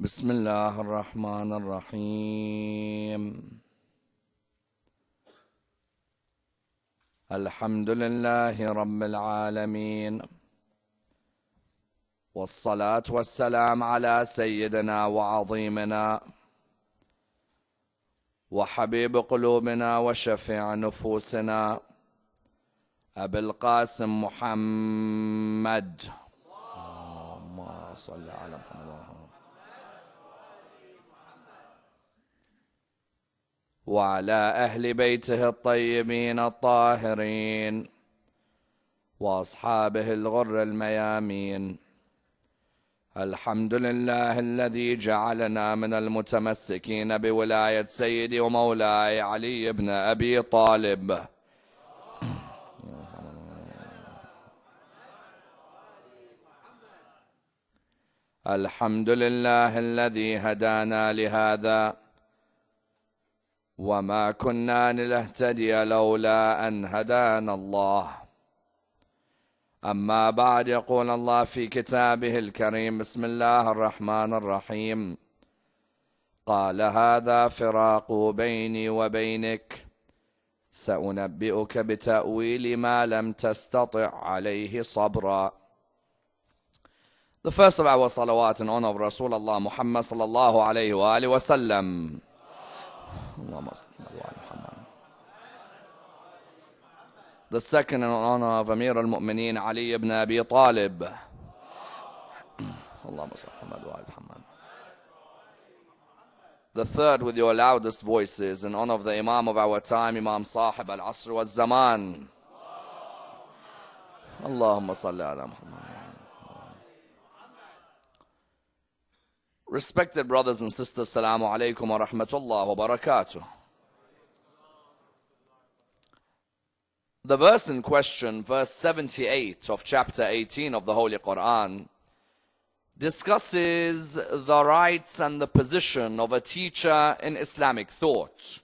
بسم الله الرحمن الرحيم. الحمد لله رب العالمين، والصلاة والسلام على سيدنا وعظيمنا وحبيب قلوبنا وشفيع نفوسنا أبي القاسم محمد. اللهم صل على محمد وعلى أهل بيته الطيبين الطاهرين وأصحابه الغر الميامين. الحمد لله الذي جعلنا من المتمسكين بولاية سيدي ومولاي علي بن أبي طالب. الحمد لله الذي هدانا لهذا وما كنا لنهتدي لولا أن هدانا الله. أما بعد، يقول الله في كتابه الكريم: بسم الله الرحمن الرحيم. قال: هذا فراق بيني وبينك، سأنبئك بتأويل ما لم تستطع عليه صبرا. The first of our salawat in honor of Rasulullah Muhammad sallallahu alayhi wa alihi wa sallam. The second in honor of Amir al-Mu'mineen Ali ibn Abi Talib. The third with your loudest voices in honor of the Imam of our time, Imam Sahib al-Asr wal-Zaman. Allahumma salli ala Muhammad. Respected brothers and sisters, Assalamu alaikum wa rahmatullah wa barakatuh. The verse in question, verse 78 of chapter 18 of the Holy Quran, discusses the rights and the position of a teacher in Islamic thought.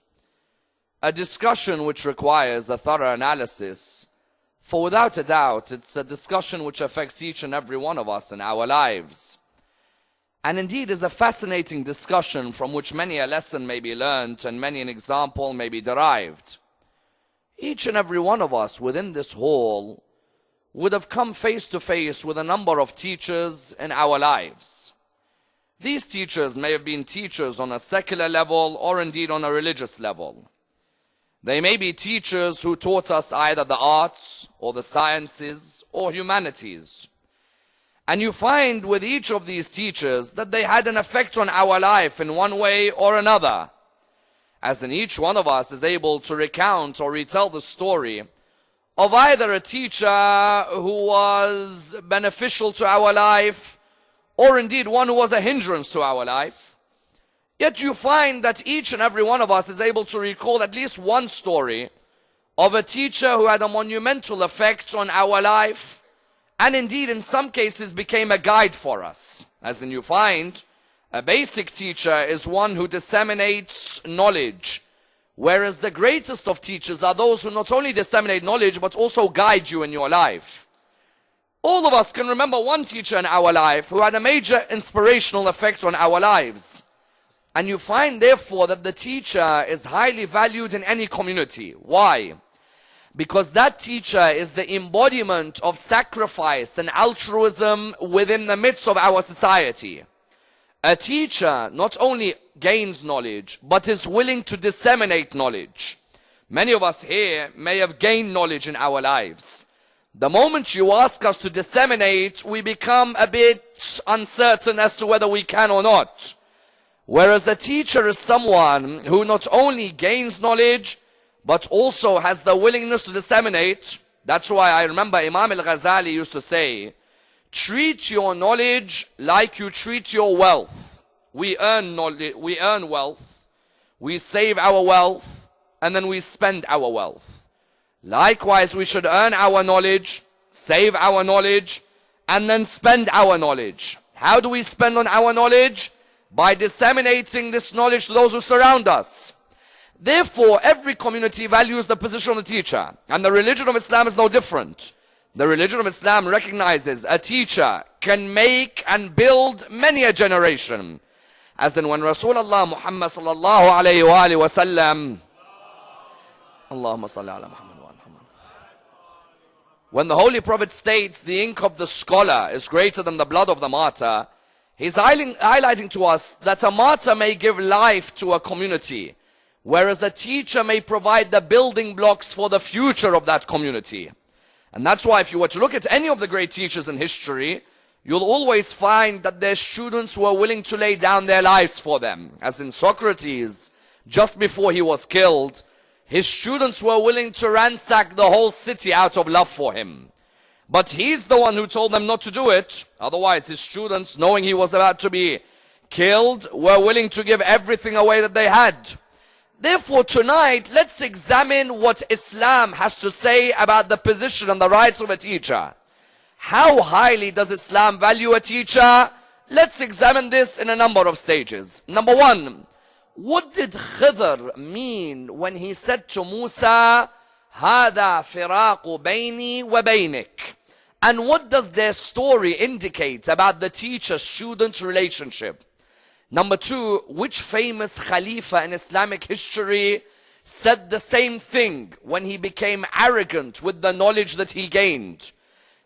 A discussion which requires a thorough analysis, for without a doubt it's a discussion which affects each and every one of us in our lives. And indeed is a fascinating discussion from which many a lesson may be learnt and many an example may be derived. Each and every one of us within this hall would have come face to face with a number of teachers in our lives. These teachers may have been teachers on a secular level or indeed on a religious level. They may be teachers who taught us either the arts or the sciences or humanities. And you find with each of these teachers that they had an effect on our life in one way or another. As in each one of us is able to recount or retell the story of either a teacher who was beneficial to our life or indeed one who was a hindrance to our life. Yet you find that each and every one of us is able to recall at least one story of a teacher who had a monumental effect on our life and indeed in some cases became a guide for us. As in you find a basic teacher is one who disseminates knowledge, whereas the greatest of teachers are those who not only disseminate knowledge but also guide you in your life. All of us can remember one teacher in our life who had a major inspirational effect on our lives. And you find therefore that the teacher is highly valued in any community. Why? Because that teacher is the embodiment of sacrifice and altruism within the midst of our society. A teacher not only gains knowledge, but is willing to disseminate knowledge. Many of us here may have gained knowledge in our lives. The moment you ask us to disseminate, we become a bit uncertain as to whether we can or not. Whereas a teacher is someone who not only gains knowledge, but also has the willingness to disseminate. That's why I remember Imam al-Ghazali used to say, treat your knowledge like you treat your wealth. We earn knowledge, we earn wealth, we save our wealth, and then we spend our wealth. Likewise, we should earn our knowledge, save our knowledge, and then spend our knowledge. How do we spend on our knowledge? By disseminating this knowledge to those who surround us. Therefore, every community values the position of the teacher, and the religion of Islam is no different. The religion of Islam recognizes a teacher can make and build many a generation. As in when Rasulullah Muhammad sallallahu alayhi wa alihi wa sallam, Allahumma salli ala Muhammad wa Muhammad. When the Holy Prophet states the ink of the scholar is greater than the blood of the martyr, he's highlighting to us that a martyr may give life to a community, whereas a teacher may provide the building blocks for the future of that community. And that's why if you were to look at any of the great teachers in history, you'll always find that their students were willing to lay down their lives for them. As in Socrates, just before he was killed, his students were willing to ransack the whole city out of love for him. But he's the one who told them not to do it. Otherwise, his students, knowing he was about to be killed, were willing to give everything away that they had. Therefore, tonight, let's examine what Islam has to say about the position and the rights of a teacher. How highly does Islam value a teacher? Let's examine this in a number of stages. Number one, what did Khidr mean when he said to Musa, هَذَا فِرَاقُ بَيْنِي وَبَيْنِكَ? And what does their story indicate about the teacher-student relationship? Number two, which famous Khalifa in Islamic history said the same thing when he became arrogant with the knowledge that he gained?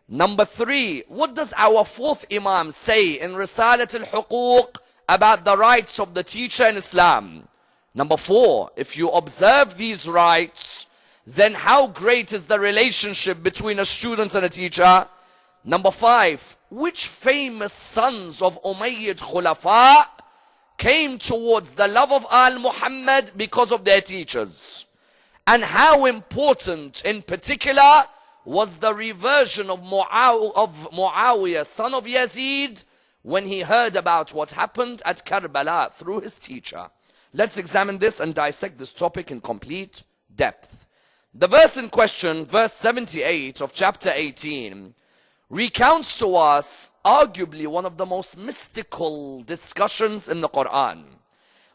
Number three, what does our fourth Imam say in Risalat al-Huquq about the rights of the teacher in Islam? Number four, if you observe these rights, then how great is the relationship between a student and a teacher? Number five, which famous sons of Umayyad Khulafa came towards the love of Al-Muhammad because of their teachers? And how important in particular was the reversion of Muawiyah, son of Yazid, when he heard about what happened at Karbala through his teacher? Let's examine this and dissect this topic in complete depth. The verse in question, verse 78 of chapter 18, recounts to us arguably one of the most mystical discussions in the Quran.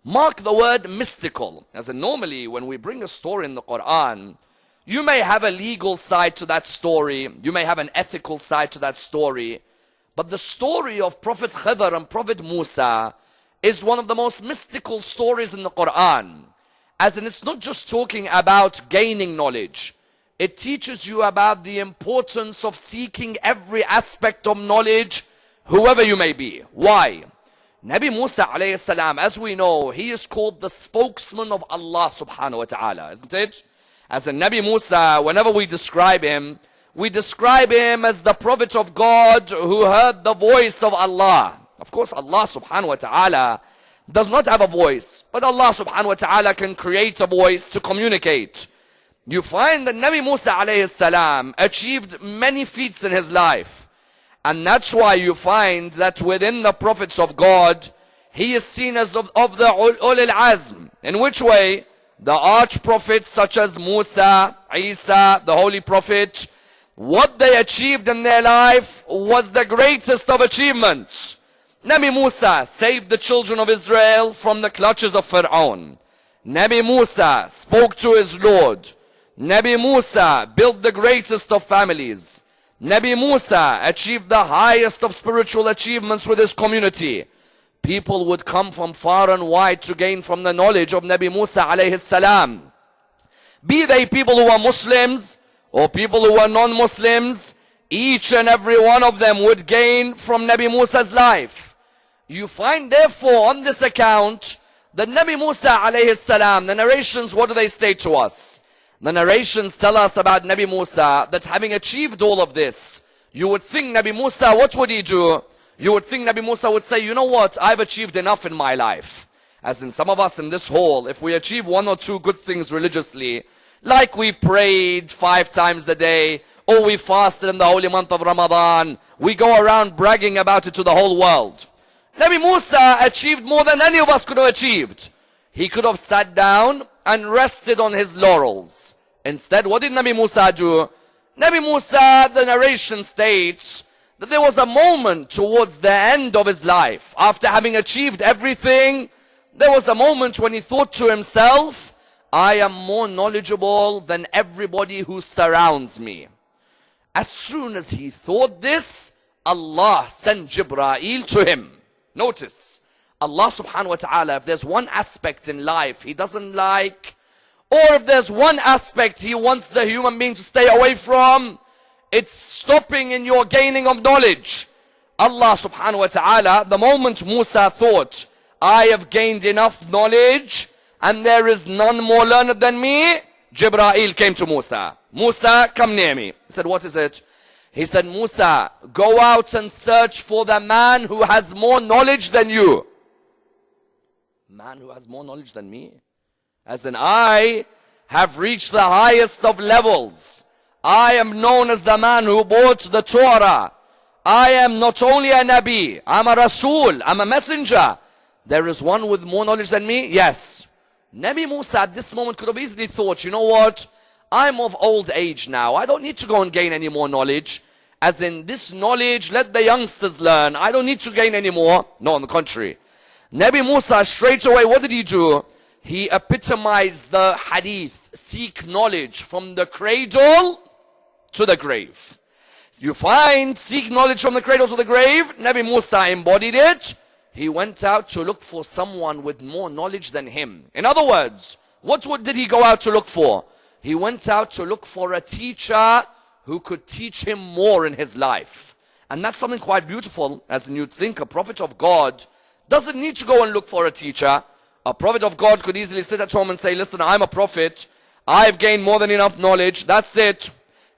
Mark the word mystical, as in normally when we bring a story in the Quran, you may have a legal side to that story, you may have an ethical side to that story, but the story of Prophet Khidr and Prophet Musa is one of the most mystical stories in the Quran. As in, it's not just talking about gaining knowledge. It teaches you about the importance of seeking every aspect of knowledge, whoever you may be. Why? Nabi Musa alayhi salam, as we know, he is called the spokesman of Allah subhanahu wa ta'ala, isn't it? As in Nabi Musa, whenever we describe him as the prophet of God who heard the voice of Allah. Of course, Allah subhanahu wa ta'ala does not have a voice, but Allah subhanahu wa ta'ala can create a voice to communicate. You find that Nabi Musa alayhi salam achieved many feats in his life. And that's why you find that within the prophets of God, he is seen as of the Ulul Azm. In which way? The arch prophets such as Musa, Isa, the Holy Prophet, what they achieved in their life was the greatest of achievements. Nabi Musa saved the children of Israel from the clutches of Fir'aun. Nabi Musa spoke to his Lord. Nabi Musa built the greatest of families. Nabi Musa achieved the highest of spiritual achievements with his community. People would come from far and wide to gain from the knowledge of Nabi Musa alayhi salam. Be they people who are Muslims or people who are non-Muslims, each and every one of them would gain from Nabi Musa's life. You find therefore on this account that Nabi Musa alayhi salam, the narrations, what do they state to us? The narrations tell us about Nabi Musa that having achieved all of this, you would think Nabi Musa, what would he do? You would think Nabi Musa would say, you know what, I've achieved enough in my life. As in some of us in this hall, if we achieve one or two good things religiously, like we prayed 5 times a day, or we fasted in the holy month of Ramadan, we go around bragging about it to the whole world. Nabi Musa achieved more than any of us could have achieved. He could have sat down and rested on his laurels. Instead, what did Nabi Musa do? Nabi Musa, the narration states, that there was a moment towards the end of his life, after having achieved everything, there was a moment when he thought to himself, I am more knowledgeable than everybody who surrounds me. As soon as he thought this, Allah sent Jibreel to him. Notice, Allah subhanahu wa ta'ala, if there's one aspect in life He doesn't like, or if there's one aspect He wants the human being to stay away from, it's stopping in your gaining of knowledge. Allah subhanahu wa ta'ala, the moment Musa thought, I have gained enough knowledge and there is none more learned than me, Jibreel came to Musa. Musa, come near me. He said, what is it? He said, Musa, go out and search for the man who has more knowledge than you. Man who has more knowledge than me? As in, I have reached the highest of levels. I am known as the man who brought the Torah. I am not only a Nabi, I'm a Rasul, I'm a messenger. There is one with more knowledge than me? Yes. Nabi Musa at this moment could have easily thought, you know what? I'm of old age now. I don't need to go and gain any more knowledge. As in, this knowledge, let the youngsters learn. I don't need to gain any more. No, on the contrary. Nabi Musa straight away, what did he do? He epitomized the hadith. Seek knowledge from the cradle to the grave. You find, seek knowledge from the cradle to the grave. Nabi Musa embodied it. He went out to look for someone with more knowledge than him. In other words, what did he go out to look for? He went out to look for a teacher who could teach him more in his life. And that's something quite beautiful, as you'd think a prophet of God doesn't need to go and look for a teacher. A prophet of God could easily sit at home and say, listen, I'm a prophet. I've gained more than enough knowledge. That's it.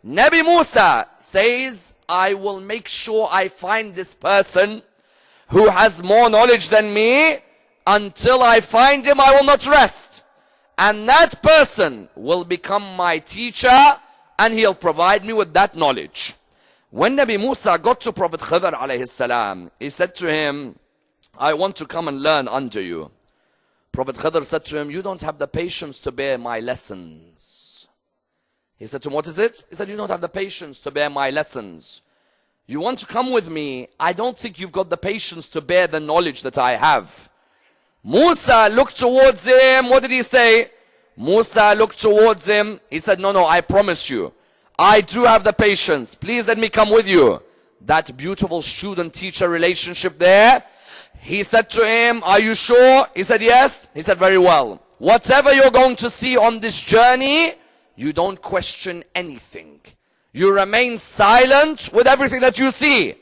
Nabi Musa says, I will make sure I find this person who has more knowledge than me. Until I find him, I will not rest. And that person will become my teacher and he'll provide me with that knowledge. When Nabi Musa got to Prophet Khidr alayhi salam, he said to him, I want to come and learn under you. Prophet Khidr said to him, you don't have the patience to bear my lessons. He said to him, what is it? He said, you don't have the patience to bear my lessons. You want to come with me? I don't think you've got the patience to bear the knowledge that I have. Musa looked towards him. What did he say? Musa looked towards him. He said, no, I promise you. I do have the patience. Please let me come with you. That beautiful student-teacher relationship there. He said to him, are you sure? He said, yes. He said, very well. Whatever you're going to see on this journey, you don't question anything. You remain silent with everything that you see.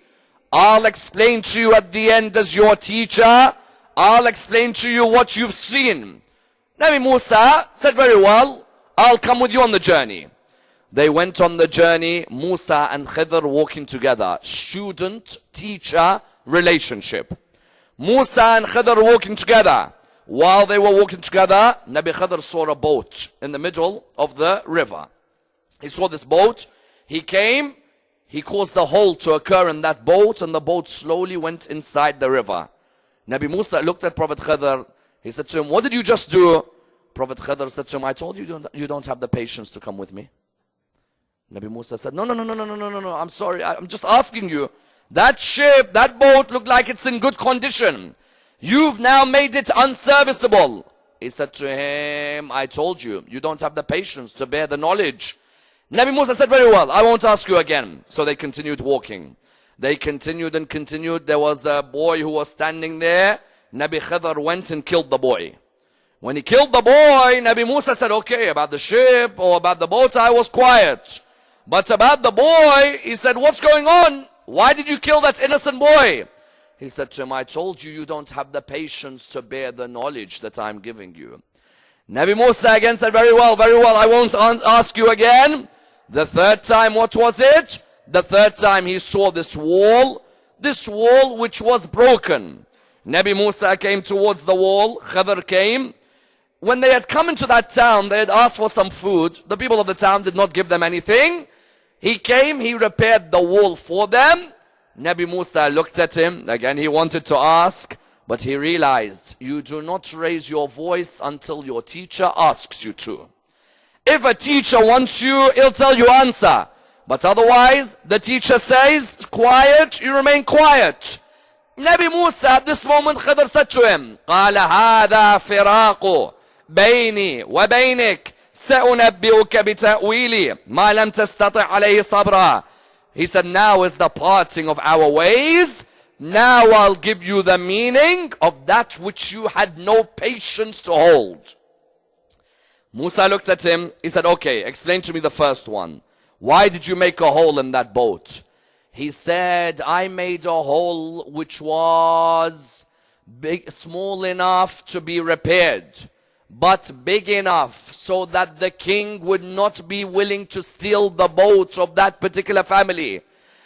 I'll explain to you at the end as your teacher. I'll explain to you what you've seen. Nabi Musa said, very well, I'll come with you on the journey. They went on the journey, Musa and Khidr walking together. Student-teacher relationship. Musa and Khidr walking together. While they were walking together, Nabi Khidr saw a boat in the middle of the river. He saw this boat. He came. He caused the hole to occur in that boat, and the boat slowly went inside the river. Nabi Musa looked at Prophet Khidr. He said to him, what did you just do? Prophet Khidr said to him, I told you you don't have the patience to come with me. Nabi Musa said, no, I'm sorry. I'm just asking you. That ship, that boat looked like it's in good condition. You've now made it unserviceable. He said to him, I told you, you don't have the patience to bear the knowledge. Nabi Musa said, very well, I won't ask you again. So they continued walking. They continued and continued. There was a boy who was standing there. Nabi Khidr went and killed the boy. When he killed the boy, Nabi Musa said, okay, about the ship or about the boat, I was quiet. But about the boy, he said, what's going on? Why did you kill that innocent boy? He said to him, I told you, you don't have the patience to bear the knowledge that I'm giving you. Nabi Musa again said, very well, I won't ask you again. The third time, what was it? The third time he saw this wall which was broken. Nabi Musa came towards the wall, Khidr came. When they had come into that town, they had asked for some food. The people of the town did not give them anything. He came, he repaired the wall for them. Nabi Musa looked at him. Again, he wanted to ask, but he realized, you do not raise your voice until your teacher asks you to. If a teacher wants you, he'll tell you answer. But otherwise, the teacher says, quiet, you remain quiet. Nabi Musa at this moment, Khidr said to him, قال هذا فراق بيني وبينك سأنبئك بتأويلي ما لم تستطع عليه صبرا. He said, now is the parting of our ways. Now I'll give you the meaning of that which you had no patience to hold. Musa looked at him. He said, okay, explain to me the first one. Why did you make a hole in that boat? He said, I made a hole which was small enough to be repaired, but big enough so that the king would not be willing to steal the boat of that particular family.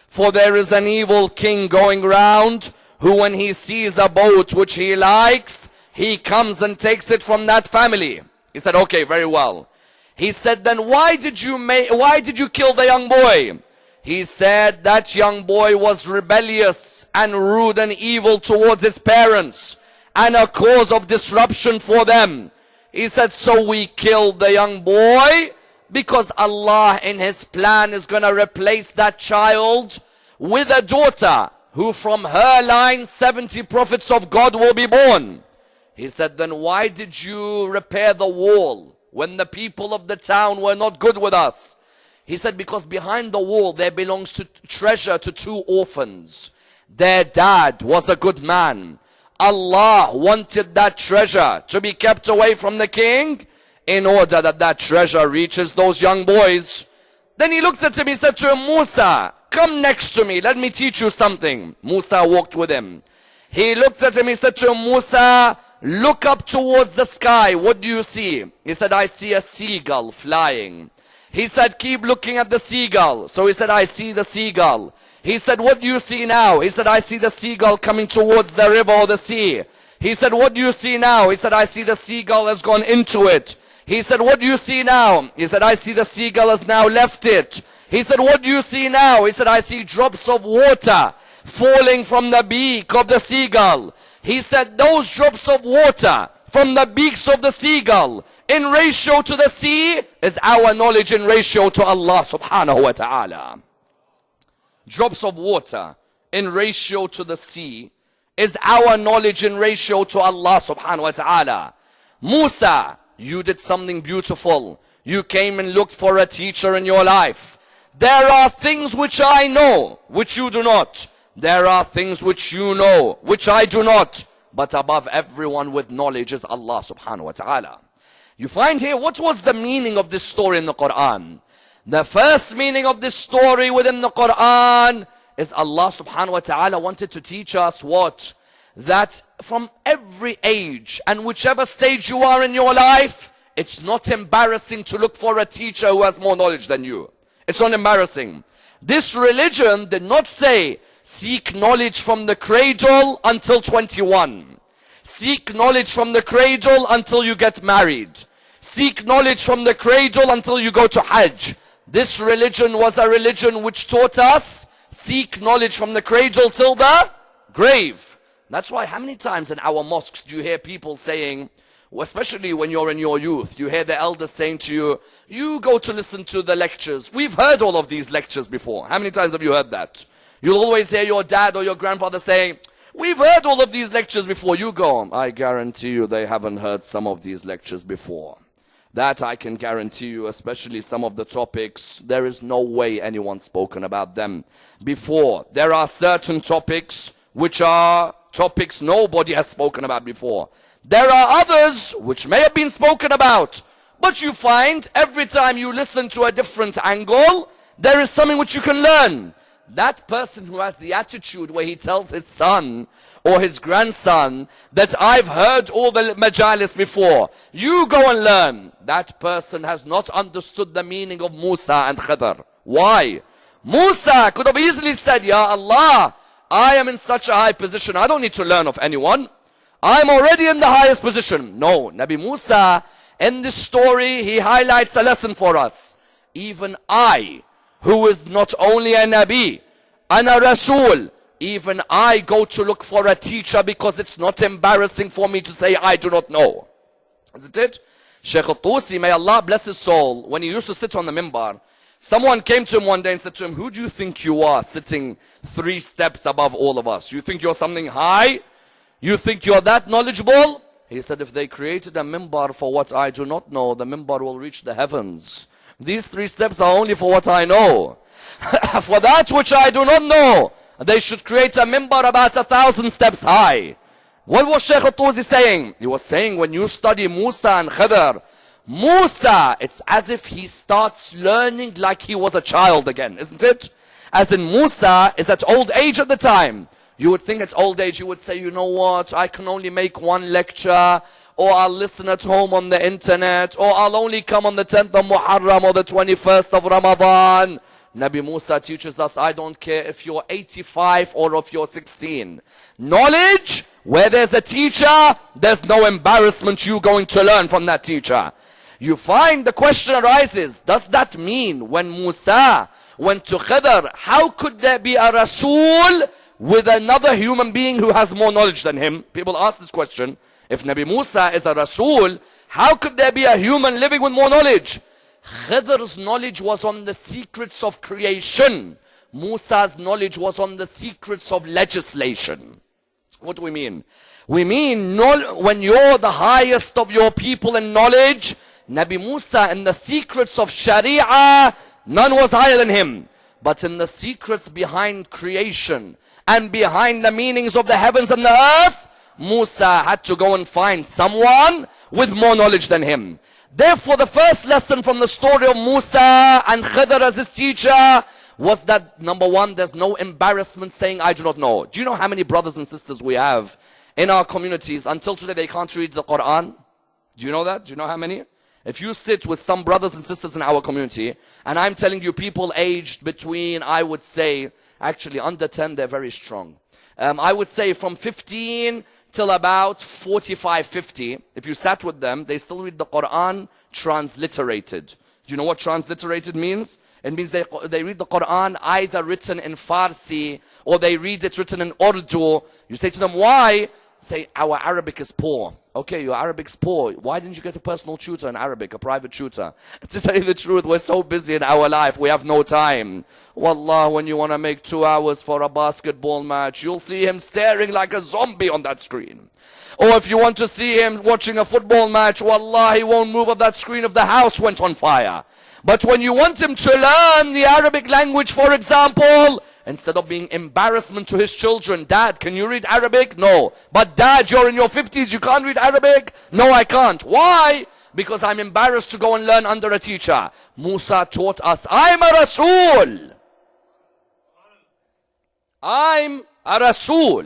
For there is an evil king going round who, when he sees a boat which he likes, he comes and takes it from that family. He said, okay, very well. He said, then why did you kill the young boy? He said that young boy was rebellious and rude and evil towards his parents and a cause of disruption for them. He said, so we killed the young boy because Allah in His plan is going to replace that child with a daughter who from her line 70 prophets of God will be born. He said, then why did you repair the wall when the people of the town were not good with us? He said, because behind the wall there belongs to treasure to 2 orphans. Their dad was a good man. Allah wanted that treasure to be kept away from the king in order that that treasure reaches those young boys. Then he looked at him, he said to him, Musa, come next to me, let me teach you something. Musa walked with him. He looked at him, he said to him, Musa, look up towards the sky, what do you see? He said, I see a seagull flying. He said, keep looking at the seagull. So he said, I see the seagull. He said, what do you see now? He said, I see the seagull coming towards the river or the sea. He said, what do you see now? He said, I see the seagull has gone into it. He said, what do you see now? He said, I see the seagull has now left it. He said, what do you see now? He said, I see drops of water falling from the beak of the seagull. He said, those drops of water from the beaks of the seagull in ratio to the sea is our knowledge in ratio to Allah subhanahu wa ta'ala. Drops of water in ratio to the sea is our knowledge in ratio to Allah subhanahu wa ta'ala. Musa, you did something beautiful. You came and looked for a teacher in your life. There are things which I know, which you do not. There are things which you know, which I do not. But above everyone with knowledge is Allah subhanahu wa ta'ala. You find here, what was the meaning of this story in the Quran? The first meaning of this story within the Quran is Allah subhanahu wa ta'ala wanted to teach us what? That from every age and whichever stage you are in your life, it's not embarrassing to look for a teacher who has more knowledge than you. It's not embarrassing. This religion did not say, seek knowledge from the cradle until 21. Seek knowledge from the cradle until you get married. Seek knowledge from the cradle until you go to Hajj. This religion was a religion which taught us, seek knowledge from the cradle till the grave. That's why how many times in our mosques do you hear people saying, especially when you're in your youth, you hear the elders saying to you, you go to listen to the lectures. We've heard all of these lectures before. How many times have you heard that? You'll always hear your dad or your grandfather saying, we've heard all of these lectures before. You go, I guarantee you they haven't heard some of these lectures before. That I can guarantee you, especially some of the topics, there is no way anyone's spoken about them before. There are certain topics which are topics nobody has spoken about before. There are others which may have been spoken about, but you find every time you listen to a different angle, there is something which you can learn. That person who has the attitude where he tells his son or his grandson that I've heard all the majalis before, you go and learn. That person has not understood the meaning of Musa and Khidr. Why? Musa could have easily said, Ya Allah, I am in such a high position, I don't need to learn of anyone. I'm already in the highest position. No, Nabi Musa, in this story, he highlights a lesson for us. Even I, who is not only a Nabi and a Rasul, even I go to look for a teacher because it's not embarrassing for me to say I do not know. Isn't it? Shaykh al-Tusi, may Allah bless his soul, when he used to sit on the minbar, someone came to him one day and said to him, who do you think you are sitting 3 steps above all of us? You think you're something high? You think you're that knowledgeable? He said, if they created a minbar for what I do not know, the minbar will reach the heavens. These 3 steps are only for what I know. For that which I do not know, They should create a minbar about 1,000 steps high. What was Shaykh al-Tusi saying? He was saying when you study Musa and Khidr, Musa, it's as if he starts learning like he was a child again, isn't it? As in Musa is at old age at the time. You would think at old age, you would say, you know what, I can only make one lecture, or I'll listen at home on the internet, or I'll only come on the 10th of Muharram or the 21st of Ramadan. Nabi Musa teaches us, I don't care if you're 85 or if you're 16. Knowledge, where there's a teacher, there's no embarrassment you going to learn from that teacher. You find the question arises, does that mean when Musa went to Khidr, how could there be a Rasul with another human being who has more knowledge than him? People ask this question. If Nabi Musa is a Rasul, how could there be a human living with more knowledge? Khidr's knowledge was on the secrets of creation. Musa's knowledge was on the secrets of legislation. What do we mean? We mean when you're the highest of your people in knowledge, Nabi Musa in the secrets of Sharia, none was higher than him. But in the secrets behind creation and behind the meanings of the heavens and the earth, Musa had to go and find someone with more knowledge than him. Therefore, the first lesson from the story of Musa and Khidr as his teacher was that, number one, there's no embarrassment saying, I do not know. Do you know how many brothers and sisters we have in our communities until today they can't read the Quran? Do you know that? Do you know how many? If you sit with some brothers and sisters in our community, and I'm telling you people aged between, I would say, actually under 10, they're very strong. I would say from 15 till about 45, 50, if you sat with them, they still read the Quran transliterated. Do you know what transliterated means? It means they read the Quran either written in Farsi or they read it written in Urdu. You say to them, why? Say, our Arabic is poor. Okay, your Arabic's poor. Why didn't you get a personal tutor in Arabic, a private tutor? To tell you the truth, we're so busy in our life, we have no time. Wallah, when you want to make 2 hours for a basketball match, you'll see him staring like a zombie on that screen. Or if you want to see him watching a football match, wallah, he won't move off that screen if the house went on fire. But when you want him to learn the Arabic language, for example, instead of being embarrassment to his children, Dad, can you read Arabic? No. But Dad, you're in your 50s, you can't read Arabic? No, I can't. Why? Because I'm embarrassed to go and learn under a teacher. Musa taught us, I'm a Rasul. I'm a Rasul.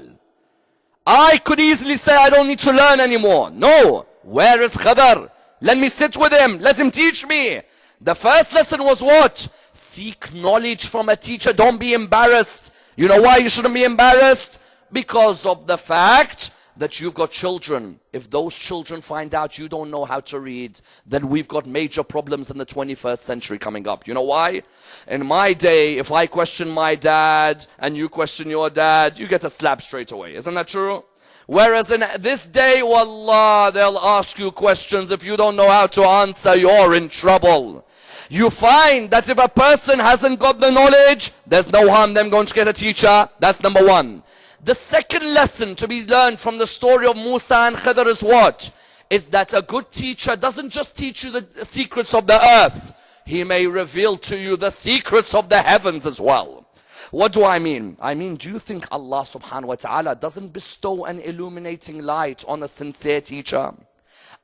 I could easily say I don't need to learn anymore. No. Where is Khidr? Let me sit with him. Let him teach me. The first lesson was what? Seek knowledge from a teacher. Don't be embarrassed. You know why you shouldn't be embarrassed? Because of the fact that you've got children. If those children find out you don't know how to read, then we've got major problems in the 21st century coming up. You know why? In my day, if I question my dad and you question your dad, you get a slap straight away. Isn't that true? Whereas in this day, wallah, they'll ask you questions. If you don't know how to answer, you're in trouble. You find that if a person hasn't got the knowledge, there's no harm them going to get a teacher. That's number one. The second lesson to be learned from the story of Musa and Khidr is what? Is that a good teacher doesn't just teach you the secrets of the earth. He may reveal to you the secrets of the heavens as well. What do I mean? I mean, do you think Allah subhanahu wa ta'ala doesn't bestow an illuminating light on a sincere teacher?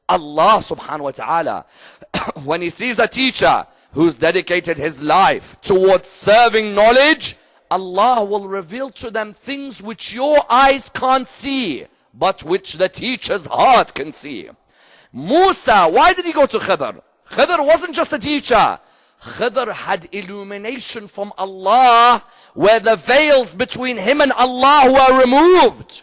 Allah subhanahu wa ta'ala, when He sees a teacher who's dedicated his life towards serving knowledge, Allah will reveal to them things which your eyes can't see, but which the teacher's heart can see. Musa, why did he go to Khidr? Khidr wasn't just a teacher. Khidr had illumination from Allah, where the veils between him and Allah were removed.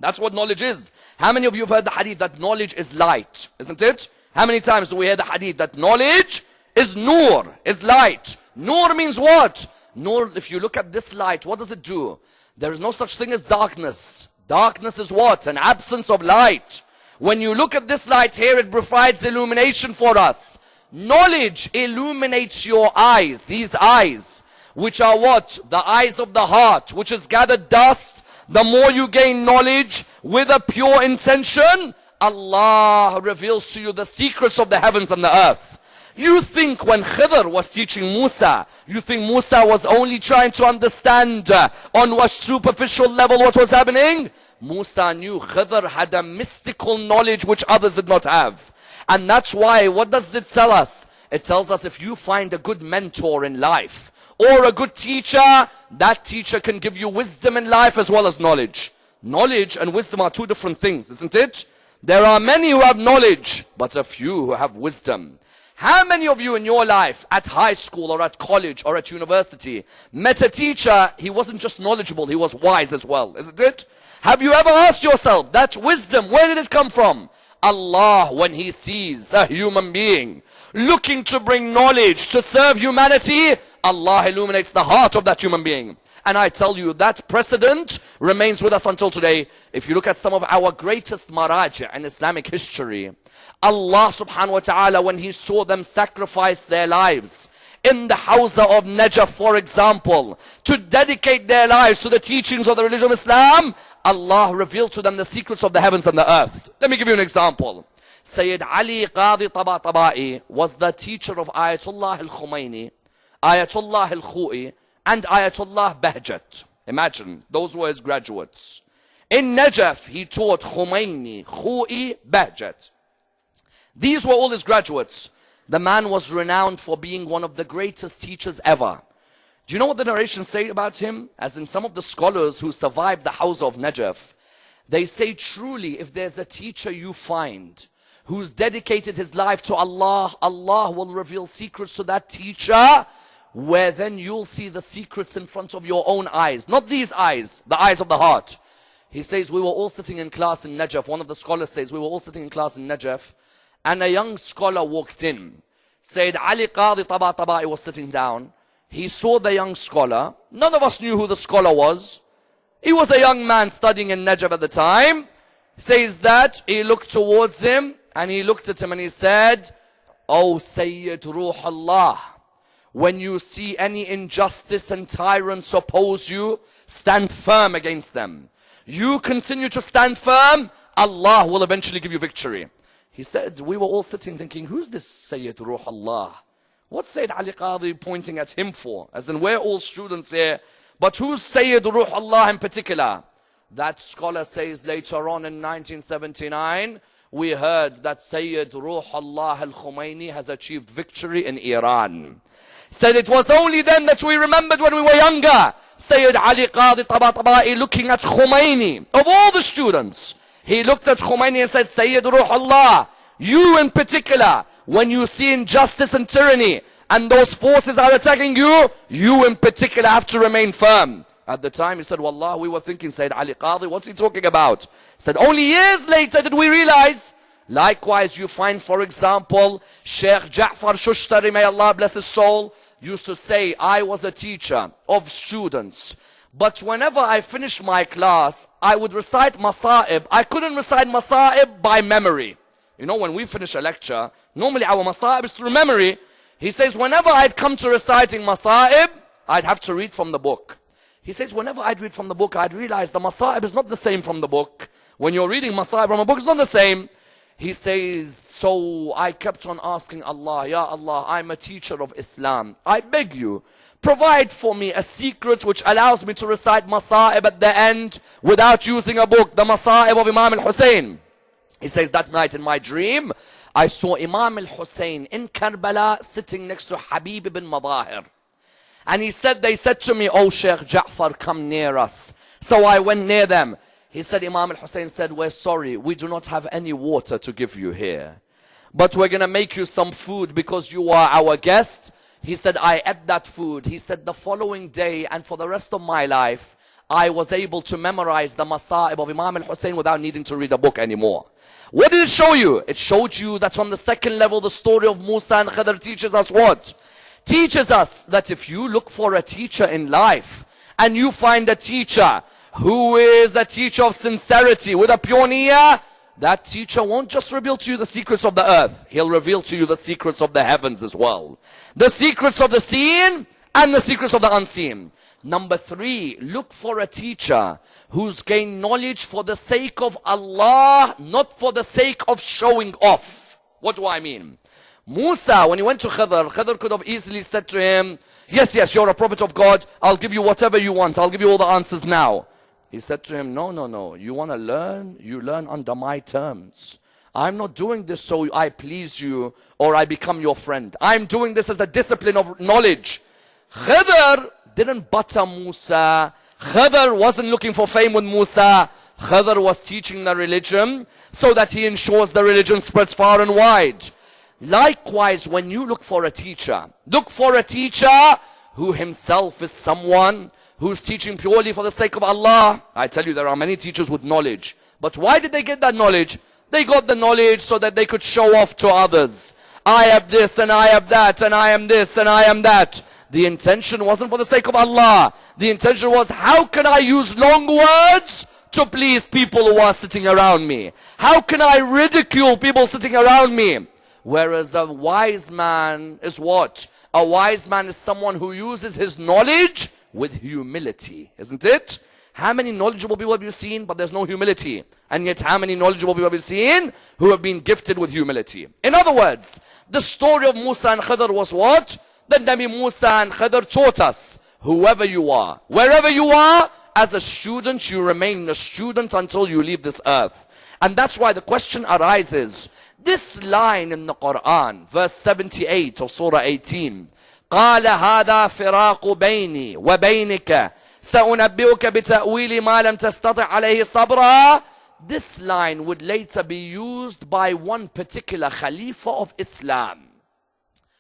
That's what knowledge is. How many of you have heard the hadith that knowledge is light? Isn't it? How many times do we hear the hadith that knowledge is nur, is light? Nur means what? Nur, if you look at this light, what does it do? There is no such thing as darkness. Darkness is what? An absence of light. When you look at this light here, it provides illumination for us. Knowledge illuminates your eyes, these eyes, which are what? The eyes of the heart, which has gathered dust. The more you gain knowledge with a pure intention, Allah reveals to you the secrets of the heavens and the earth. You think when Khidr was teaching Musa, you think Musa was only trying to understand on what superficial level what was happening? Musa knew Khidr had a mystical knowledge which others did not have. And that's why, what does it tell us? It tells us if you find a good mentor in life or a good teacher, that teacher can give you wisdom in life as well as knowledge. Knowledge and wisdom are two different things, isn't it? There are many who have knowledge, but a few who have wisdom. How many of you in your life, at high school or at college or at university, met a teacher, he wasn't just knowledgeable, he was wise as well, isn't it? Have you ever asked yourself, that wisdom, where did it come from? Allah, when He sees a human being looking to bring knowledge to serve humanity, Allah illuminates the heart of that human being. And I tell you, that precedent remains with us until today. If you look at some of our greatest maraji' in Islamic history, Allah subhanahu wa ta'ala, when He saw them sacrifice their lives in the Hawza of Najaf, for example, to dedicate their lives to the teachings of the religion of Islam, Allah revealed to them the secrets of the heavens and the earth. Let me give you an example. Sayyid Ali Qadi Tabatabai was the teacher of Ayatollah al-Khumaini, Ayatollah al-Khoi, and Ayatollah Bahjat. Imagine, those were his graduates. In Najaf, he taught Khomeini, Khoi, Bahjat. These were all his graduates. The man was renowned for being one of the greatest teachers ever. Do you know what the narrations say about him? As in some of the scholars who survived the house of Najaf, they say truly if there's a teacher you find who's dedicated his life to Allah, Allah will reveal secrets to that teacher, where then you'll see the secrets in front of your own eyes. Not these eyes, the eyes of the heart. He says, we were all sitting in class in Najaf. One of the scholars says, we were all sitting in class in Najaf, and a young scholar walked in. Said Ali Qadi Tabatabai was sitting down. He saw the young scholar. None of us knew who the scholar was. He was a young man studying in Najaf at the time. Says that he looked towards him, and he looked at him and he said, "Oh Sayyid Ruh Allah, when you see any injustice and tyrants oppose you, stand firm against them. You continue to stand firm, Allah will eventually give you victory." He said, we were all sitting thinking, who's this Sayyid Ruh Allah? What's Sayyid Ali Qadi pointing at him for? As in, we're all students here, but who's Sayyid Ruh Allah in particular? That scholar says later on in 1979, we heard that Sayyid Ruh Allah al-Khumaini has achieved victory in Iran. Said it was only then that we remembered when we were younger. Sayyid Ali Qadi Tabatabai looking at Khumaini. Of all the students, he looked at Khumaini and said, Sayyid Ruh Allah, you in particular, when you see injustice and tyranny, and those forces are attacking you, you in particular have to remain firm. At the time he said, Wallah, we were thinking, Sayyid Ali Qadi, what's he talking about? He said, only years later did we realize. Likewise, you find, for example, Sheikh Ja'far Shushtari, may Allah bless his soul, used to say, I was a teacher of students, but whenever I finished my class, I would recite Masa'ib. I couldn't recite Masa'ib by memory. You know, when we finish a lecture, normally our Masa'ib is through memory. He says, whenever I'd come to reciting Masa'ib, I'd have to read from the book. He says, whenever I'd read from the book, I'd realize the Masa'ib is not the same from the book. When you're reading Masa'ib from a book, it's not the same. He says, so I kept on asking Allah, Ya Allah, I'm a teacher of Islam. I beg you, provide for me a secret which allows me to recite Masa'ib at the end without using a book, the Masa'ib of Imam al-Hussein. He says, that night in my dream, I saw Imam al-Hussein in Karbala sitting next to Habib ibn Madahir. And he said, they said to me, oh Sheikh Ja'far, come near us. So I went near them. He said, Imam al-Hussein said, we're sorry, we do not have any water to give you here. But we're going to make you some food because you are our guest. He said, I ate that food. He said, the following day and for the rest of my life, I was able to memorize the Masa'ib of Imam al-Hussein without needing to read a book anymore. What did it show you? It showed you that on the second level, the story of Musa and Khidr teaches us what? Teaches us that if you look for a teacher in life and you find a teacher who is a teacher of sincerity with a pure niyyah, that teacher won't just reveal to you the secrets of the earth. He'll reveal to you the secrets of the heavens as well. The secrets of the seen and the secrets of the unseen. Number 3, look for a teacher who's gained knowledge for the sake of Allah, not for the sake of showing off. What do I mean? Musa, when he went to Khidr could have easily said to him, yes, yes, you're a prophet of God. I'll give you whatever you want. I'll give you all the answers now. He said to him, no, no, no. You want to learn? You learn under my terms. I'm not doing this so I please you or I become your friend. I'm doing this as a discipline of knowledge. Khidr didn't butter Musa. Khidr wasn't looking for fame with Musa. Khidr was teaching the religion so that he ensures the religion spreads far and wide. Likewise, when you look for a teacher who himself is someone who's teaching purely for the sake of Allah. I tell you, there are many teachers with knowledge. But why did they get that knowledge? They got the knowledge so that they could show off to others. I have this and I have that and I am this and I am that. The intention wasn't for the sake of Allah. The intention was, how can I use long words to please people who are sitting around me? How can I ridicule people sitting around me? Whereas a wise man is what? A wise man is someone who uses his knowledge with humility, isn't it? How many knowledgeable people have you seen, but there's no humility? And yet how many knowledgeable people have you seen who have been gifted with humility? In other words, the story of Musa and Khidr was what? That Nabi Musa and Khidr taught us, whoever you are, wherever you are, as a student, you remain a student until you leave this earth. And that's why the question arises, this line in the Quran, verse 78 of Surah 18, قال هذا فراق بيني وبينك سأنبئك بتأويل ما لم تستطع عليه صبرا. This line would later be used by one particular Khalifa of Islam.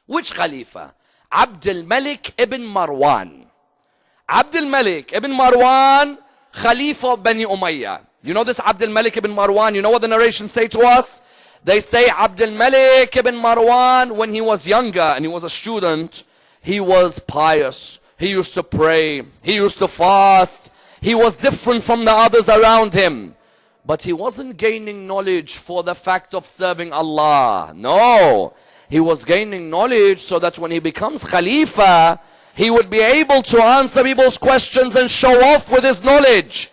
Which Khalifa? Abd al-Malik ibn Marwan. Abd al-Malik ibn Marwan, Khalifa of Bani Umayyah. You know this Abd al-Malik ibn Marwan? You know what the narrations say to us? They say Abd al-Malik ibn Marwan, when he was younger and he was a student, he was pious. He used to pray. He used to fast. He was different from the others around him. But he wasn't gaining knowledge for the fact of serving Allah. No. He was gaining knowledge so that when he becomes Khalifa, he would be able to answer people's questions and show off with his knowledge.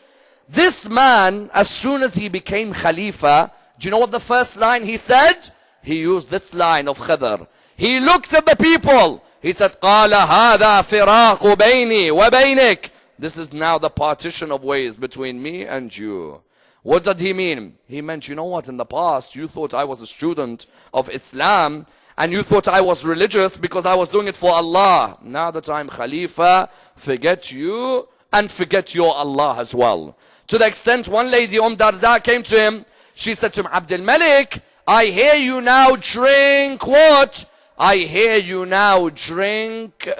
This man, as soon as he became Khalifa, do you know what the first line he said? He used this line of Khidr. He looked at the people. He said, قَالَ هَذَا فِرَاقُ بَيْنِي وَبَيْنِكَ. This is now the partition of ways between me and you. What did he mean? He meant, you know what, in the past you thought I was a student of Islam and you thought I was religious because I was doing it for Allah. Now that I'm Khalifa, forget you and forget your Allah as well. To the extent one lady, Darda, came to him. She said to him, Abdul Malik, I hear you now drink what? I hear you now drink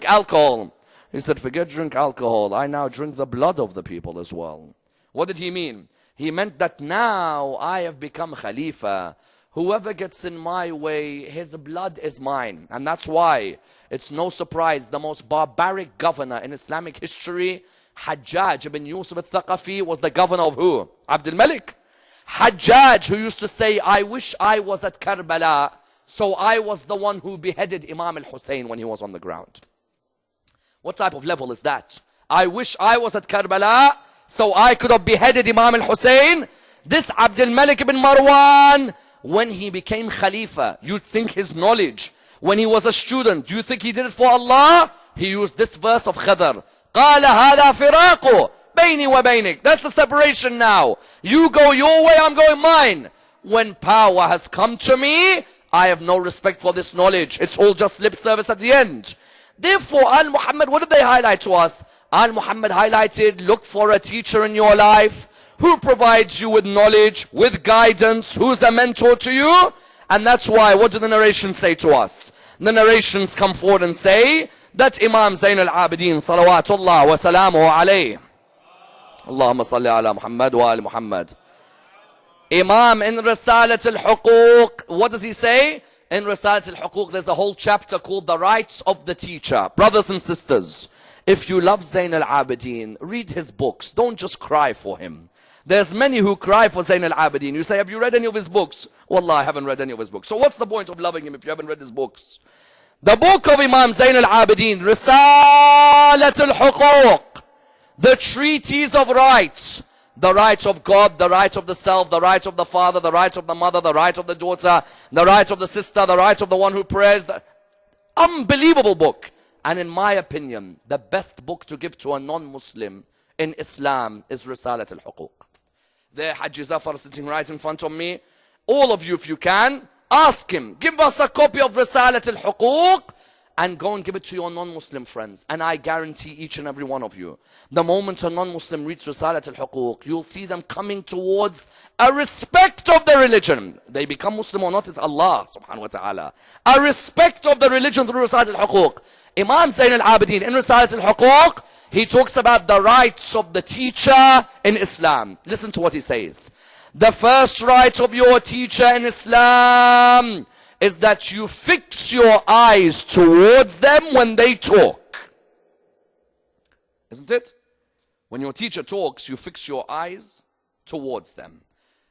alcohol. He said, forget drink alcohol. I now drink the blood of the people as well. What did he mean? He meant that now I have become Khalifa. Whoever gets in my way, his blood is mine. And that's why it's no surprise the most barbaric governor in Islamic history, Hajjaj ibn Yusuf al-Thaqafi, was the governor of who? Abdul Malik. Hajjaj, who used to say, I wish I was at Karbala, so I was the one who beheaded Imam al-Hussein when he was on the ground. What type of level is that? I wish I was at Karbala, so I could have beheaded Imam al-Hussein. This Abdul Malik ibn Marwan, when he became Khalifa, you'd think his knowledge. When he was a student, do you think he did it for Allah? He used this verse of Khidr. قَالَ هَذَا فِرَاقُ بَيْنِي وَبَيْنِكَ. That's the separation now. You go your way, I'm going mine. When power has come to me, I have no respect for this knowledge. It's all just lip service at the end. Therefore, Al-Muhammad, what did they highlight to us? Al-Muhammad highlighted, look for a teacher in your life who provides you with knowledge, with guidance, who's a mentor to you. And that's why, what do the narrations say to us? The narrations come forward and say that Imam Zayn al-Abidin, salawatullah wa salamuhu alayh, Allahumma salli ala Muhammad wa ali Muhammad. Imam in Risalat al-Huquq, what does he say? In Risalat al-Huquq, there's a whole chapter called The Rights of the Teacher. Brothers and sisters, if you love Zayn al-Abidin, read his books. Don't just cry for him. There's many who cry for Zayn al-Abidin. You say, have you read any of his books? Wallah, I haven't read any of his books. So what's the point of loving him if you haven't read his books? The book of Imam Zayn al-Abidin, Risalat al-Huquq, the treatise of rights. the right of God, the right of the self, the right of the father, the right of the mother, the right of the daughter, the right of the sister, the right of the one who prays. Unbelievable book. And in my opinion, the best book to give to a non-Muslim in Islam is Risalat al-Huquq. There, Haji Zafar sitting right in front of me. All of you, if you can, ask him, give us a copy of Risalat al-Huquq, and go and give it to your non-Muslim friends. And I guarantee each and every one of you, the moment a non-Muslim reads Risalat al-Huquq, you'll see them coming towards a respect of their religion. They become Muslim or not is Allah subhanahu wa ta'ala. A respect of the religion through Risalat al-Huquq. Imam Zayn al-Abidin in Risalat al-Huquq, he talks about the rights of the teacher in Islam. Listen to what he says. The first right of your teacher in Islam is that you fix your eyes towards them when they talk. Isn't it? When your teacher talks, you fix your eyes towards them.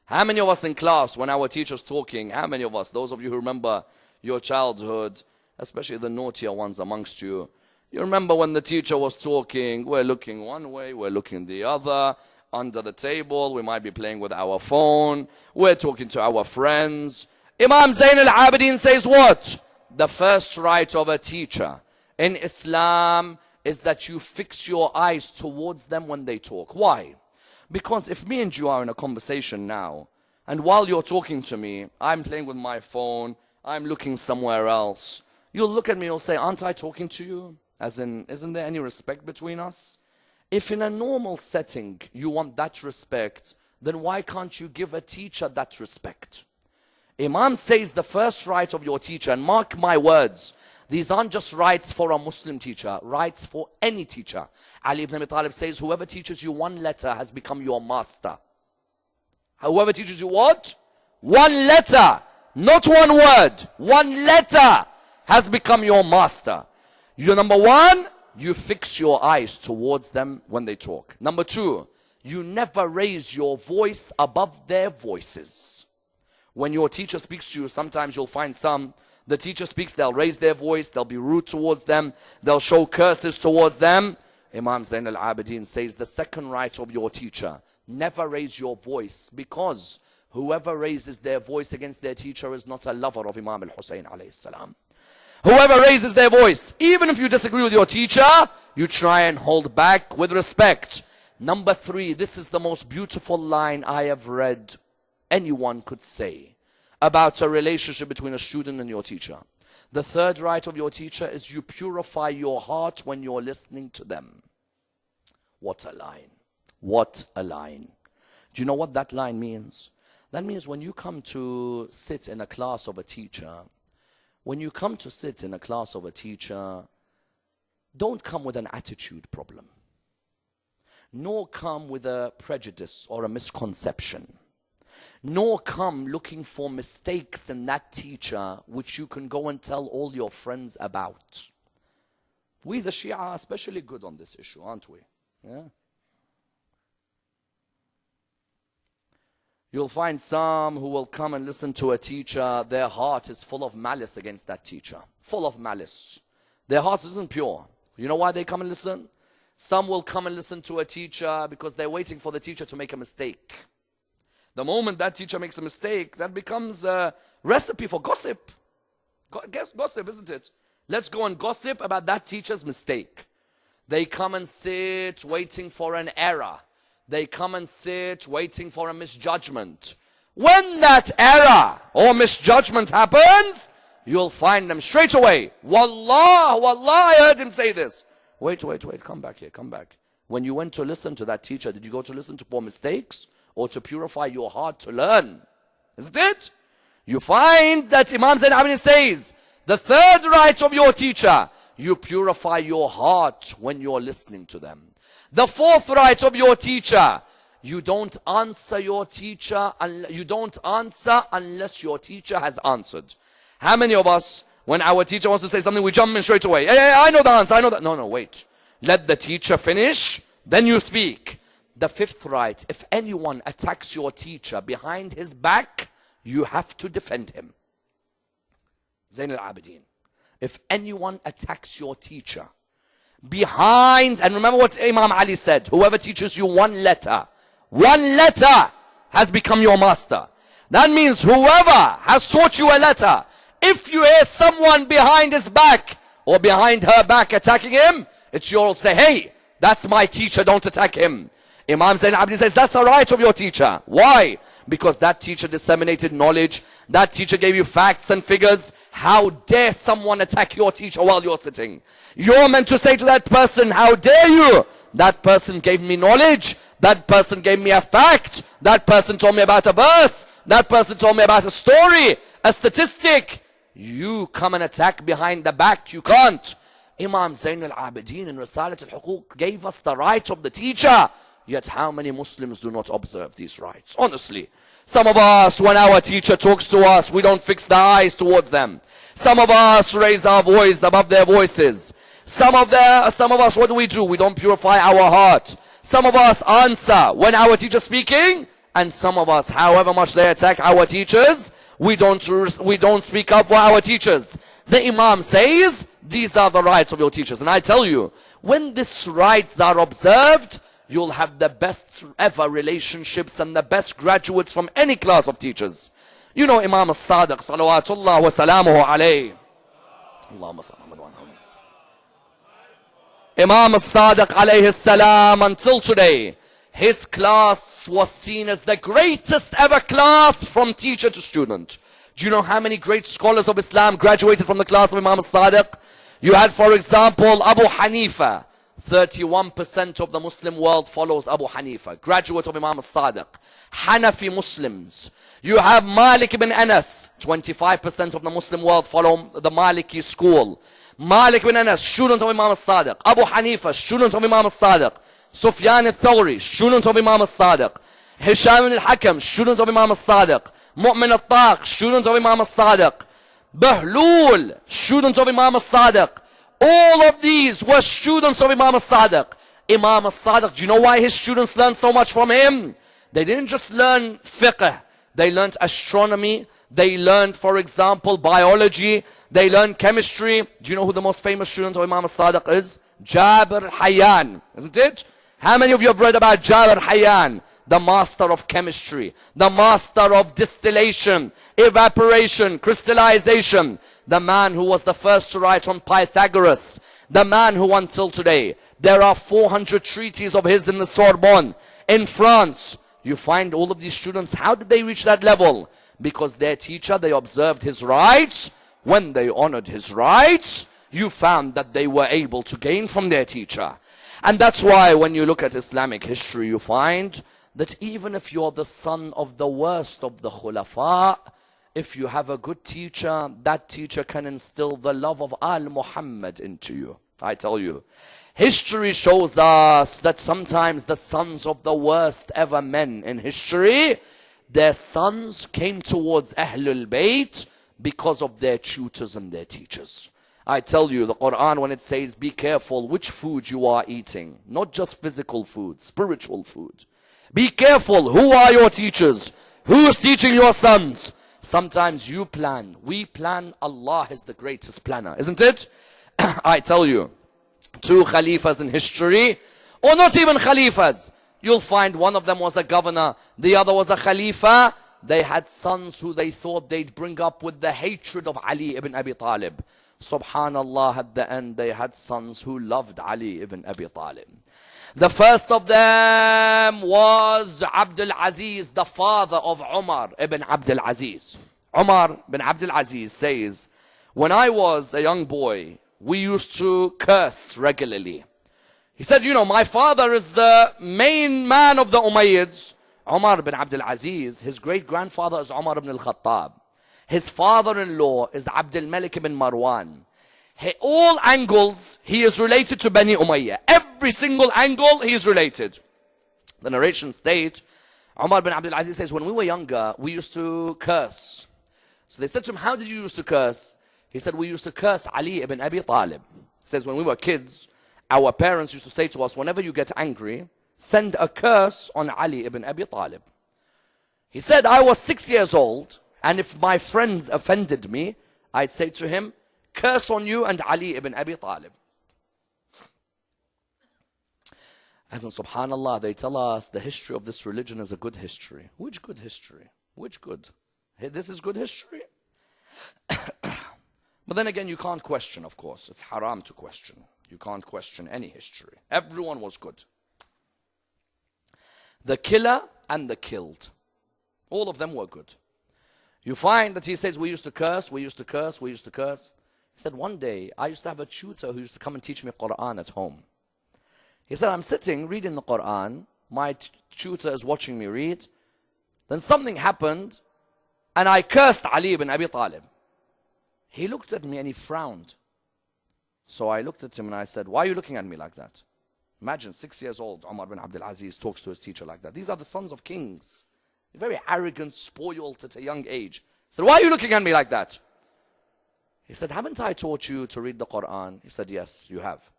How many of us in class, when our teacher's talking, how many of us, those of you who remember your childhood, especially the naughtier ones amongst you, you remember when the teacher was talking, we're looking one way, we're looking the other, under the table, we might be playing with our phone, we're talking to our friends. Imam Zayn al-Abidin says what? The first right of a teacher in Islam is that you fix your eyes towards them when they talk. Why? Because if me and you are in a conversation now, and while you're talking to me, I'm playing with my phone, I'm looking somewhere else, you'll look at me and you'll say, aren't I talking to you? As in, isn't there any respect between us? If in a normal setting you want that respect, then why can't you give a teacher that respect? Imam says the first right of your teacher, and mark my words, these aren't just rights for a Muslim teacher, rights for any teacher. Ali ibn Abi Talib says, whoever teaches you one letter has become your master. Whoever teaches you what? One letter, not one word. One letter has become your master. You, number one, you fix your eyes towards them when they talk. Number two, you never raise your voice above their voices. When your teacher speaks to you, sometimes you'll find the teacher speaks, they'll raise their voice, they'll be rude towards them, they'll show curses towards them. Imam Zayn al-Abidin says the second right of your teacher, never raise your voice, because whoever raises their voice against their teacher is not a lover of Imam al-Hussein alayhi salam. Whoever raises their voice, even if you disagree with your teacher, you try and hold back with respect. Number three, this is the most beautiful line I have read anyone could say about a relationship between a student and your teacher. The third right of your teacher is you purify your heart when you're listening to them. What a line. What a line. Do you know what that line means? That means when you come to sit in a class of a teacher, don't come with an attitude problem, nor come with a prejudice or a misconception, nor come looking for mistakes in that teacher which you can go and tell all your friends about. We the Shia are especially good on this issue, aren't we? Yeah. You'll find some who will come and listen to a teacher, their heart is full of malice against that teacher. Full of malice. Their heart isn't pure. You know why they come and listen? Some will come and listen to a teacher because they're waiting for the teacher to make a mistake. The moment that teacher makes a mistake, that becomes a recipe for gossip. Gossip, isn't it? Let's go and gossip about that teacher's mistake. They come and sit waiting for an error. They come and sit waiting for a misjudgment. When that error or misjudgment happens, you'll find them straight away. Wallah, I heard him say this. Wait, come back here, come back. When you went to listen to that teacher, did you go to listen to poor mistakes or to purify your heart to learn? Isn't it? You find that Imam Zayn al-Abidin says, the third right of your teacher, you purify your heart when you're listening to them. The fourth right of your teacher, you don't answer your teacher, you don't answer unless your teacher has answered. How many of us, when our teacher wants to say something, we jump in straight away? Hey, I know the answer, I know that. No, wait. Let the teacher finish, then you speak. The fifth right, if anyone attacks your teacher behind his back, you have to defend him. Zayn al-Abidin. If anyone attacks your teacher behind, and remember what Imam Ali said, whoever teaches you one letter, One letter has become your master. That means whoever has taught you a letter, if you hear someone behind his back or behind her back attacking him, it's your role to say, hey, that's my teacher, don't attack him. Imam Zain al-Abidin says, that's the right of your teacher. Why? Because that teacher disseminated knowledge. That teacher gave you facts and figures. How dare someone attack your teacher while you're sitting? You're meant to say to that person, how dare you? That person gave me knowledge. That person gave me a fact. That person told me about a verse. That person told me about a story, a statistic. You come and attack behind the back. You can't. Imam Zain al-Abidin in Risalat al-Huquq gave us the right of the teacher. Yet how many Muslims do not observe these rights? Honestly. Some of us, when our teacher talks to us, we don't fix the eyes towards them. Some of us raise our voice above their voices. Some of us, what do? We don't purify our heart. Some of us answer when our teacher's speaking. And some of us, however much they attack our teachers, we don't speak up for our teachers. The Imam says, these are the rights of your teachers. And I tell you, when these rights are observed, you'll have the best ever relationships and the best graduates from any class of teachers. You know Imam al-Sadiq, salawatullah wa salamuhu alayhi. Allahumma sallam. Imam al-Sadiq alayhi salam, until today, his class was seen as the greatest ever class from teacher to student. Do you know how many great scholars of Islam graduated from the class of Imam al-Sadiq? You had, for example, Abu Hanifa. 31% of the Muslim world follows Abu Hanifa, graduate of Imam al-Sadiq. Hanafi Muslims. You have Malik ibn Anas. 25% of the Muslim world follow the Maliki school. Malik ibn Anas, student of Imam al-Sadiq. Abu Hanifa, student of Imam al-Sadiq. Sufyan al-Thawri, student of Imam al-Sadiq. Hisham al-Hakam, student of Imam al-Sadiq. Mu'min al-Taq, student of Imam al-Sadiq. Bahlul, student of Imam al-Sadiq. All of these were students of Imam al-Sadiq. Imam al-Sadiq, do you know why his students learned so much from him? They didn't just learn fiqh. They learned astronomy. They learned, for example, biology. They learned chemistry. Do you know who the most famous student of Imam al-Sadiq is? Jabir Hayyan, isn't it? How many of you have read about Jabir Hayyan? The master of chemistry, the master of distillation, evaporation, crystallization, the man who was the first to write on Pythagoras, the man who until today, there are 400 treatises of his in the Sorbonne, in France. You find all of these students, how did they reach that level? Because their teacher, they observed his rights. When they honored his rights, you found that they were able to gain from their teacher. And that's why when you look at Islamic history, you find that even if you're the son of the worst of the Khulafa, if you have a good teacher, that teacher can instill the love of Al-Muhammad into you. I tell you, history shows us that sometimes the sons of the worst ever men in history, their sons came towards Ahlul Bayt because of their tutors and their teachers. I tell you, the Quran, when it says, be careful which food you are eating, not just physical food, spiritual food. Be careful, who are your teachers? Who's teaching your sons? Sometimes you plan, we plan, Allah is the greatest planner, isn't it? I tell you, 2 Khalifas in history, or not even Khalifas, you'll find one of them was a governor, the other was a Khalifa. They had sons who they thought they'd bring up with the hatred of Ali ibn Abi Talib. Subhanallah, at the end they had sons who loved Ali ibn Abi Talib. The first of them was Abdul Aziz, the father of Umar ibn Abdul Aziz. Umar ibn Abdul Aziz says, when I was a young boy, we used to curse regularly. He said, you know, my father is the main man of the Umayyads. Umar ibn Abdul Aziz, his great-grandfather is Umar ibn al-Khattab. His father-in-law is Abdul Malik ibn Marwan. All angles, he is related to Bani Umayyah. Every single angle, he is related. The narration states, Umar ibn Abdul Aziz says, when we were younger, we used to curse. So they said to him, how did you used to curse? He said, we used to curse Ali ibn Abi Talib. He says, when we were kids, our parents used to say to us, whenever you get angry, send a curse on Ali ibn Abi Talib. He said, I was 6 years old, and if my friends offended me, I'd say to him, curse on you and Ali ibn Abi Talib. As in, subhanallah, they tell us the history of this religion is a good history. Which good history? Which good? Hey, this is good history? But then again, you can't question, of course. It's haram to question. You can't question any history. Everyone was good. The killer and the killed. All of them were good. You find that he says, we used to curse, we used to curse, we used to curse. He said, one day, I used to have a tutor who used to come and teach me Quran at home. He said, I'm sitting reading the Quran. My tutor is watching me read. Then something happened, and I cursed Ali ibn Abi Talib. He looked at me and he frowned. So I looked at him and I said, why are you looking at me like that? Imagine, 6 years old, Umar bin Abdul Aziz talks to his teacher like that. These are the sons of kings. Very arrogant, spoiled at a young age. He said, why are you looking at me like that? He said, haven't I taught you to read the Quran? He said, yes, you have.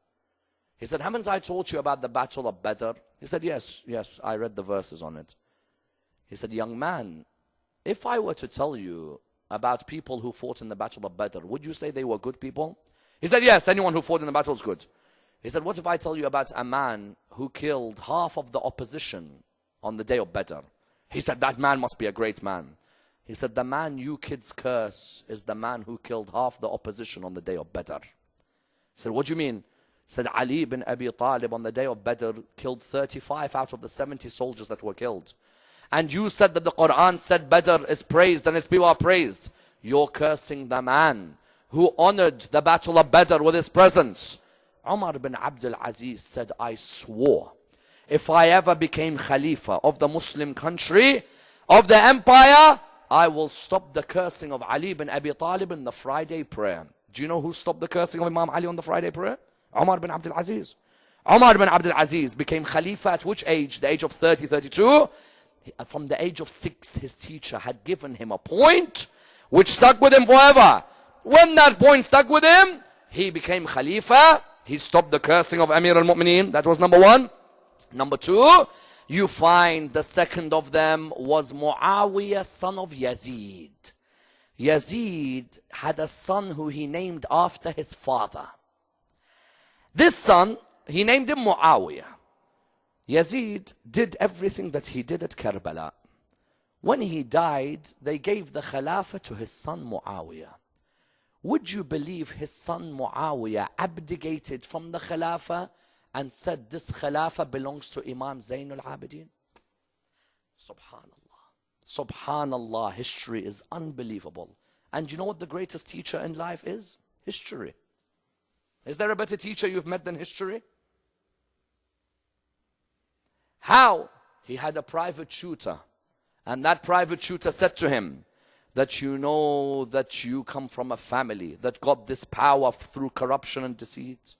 He said, haven't I taught you about the battle of Badr? He said, yes, I read the verses on it. He said, young man, if I were to tell you about people who fought in the battle of Badr, would you say they were good people? He said, yes, anyone who fought in the battle is good. He said, what if I tell you about a man who killed half of the opposition on the day of Badr? He said, that man must be a great man. He said, the man you kids curse is the man who killed half the opposition on the day of Badr. He said, what do you mean? He said, Ali ibn Abi Talib on the day of Badr killed 35 out of the 70 soldiers that were killed. And you said that the Quran said Badr is praised and its people are praised. You're cursing the man who honored the battle of Badr with his presence. Umar bin Abdul Aziz said, I swore, if I ever became Khalifa of the Muslim country, of the empire, I will stop the cursing of Ali bin Abi Talib in the Friday prayer. Do you know who stopped the cursing of Imam Ali on the Friday prayer? Umar bin Abdul Aziz. Umar bin Abdul Aziz became Khalifa at which age? The age of 30, 32. From the age of 6, his teacher had given him a point which stuck with him forever. When that point stuck with him, he became Khalifa. He stopped the cursing of Amir al-Mu'mineen. That was number 1. Number 2, you find the second of them was Muawiyah, son of Yazid. Yazid had a son who he named after his father. This son, he named him Muawiyah. Yazid did everything that he did at Karbala. When he died, they gave the Khilafah to his son Muawiyah. Would you believe his son Muawiyah abdicated from the Khilafah and said this Khilafah belongs to Imam Zain al-Abidin? Subhanallah. Subhanallah, history is unbelievable. And you know what the greatest teacher in life is? History. Is there a better teacher you've met than history? How? He had a private tutor. And that private tutor said to him that you know that you come from a family that got this power through corruption and deceit.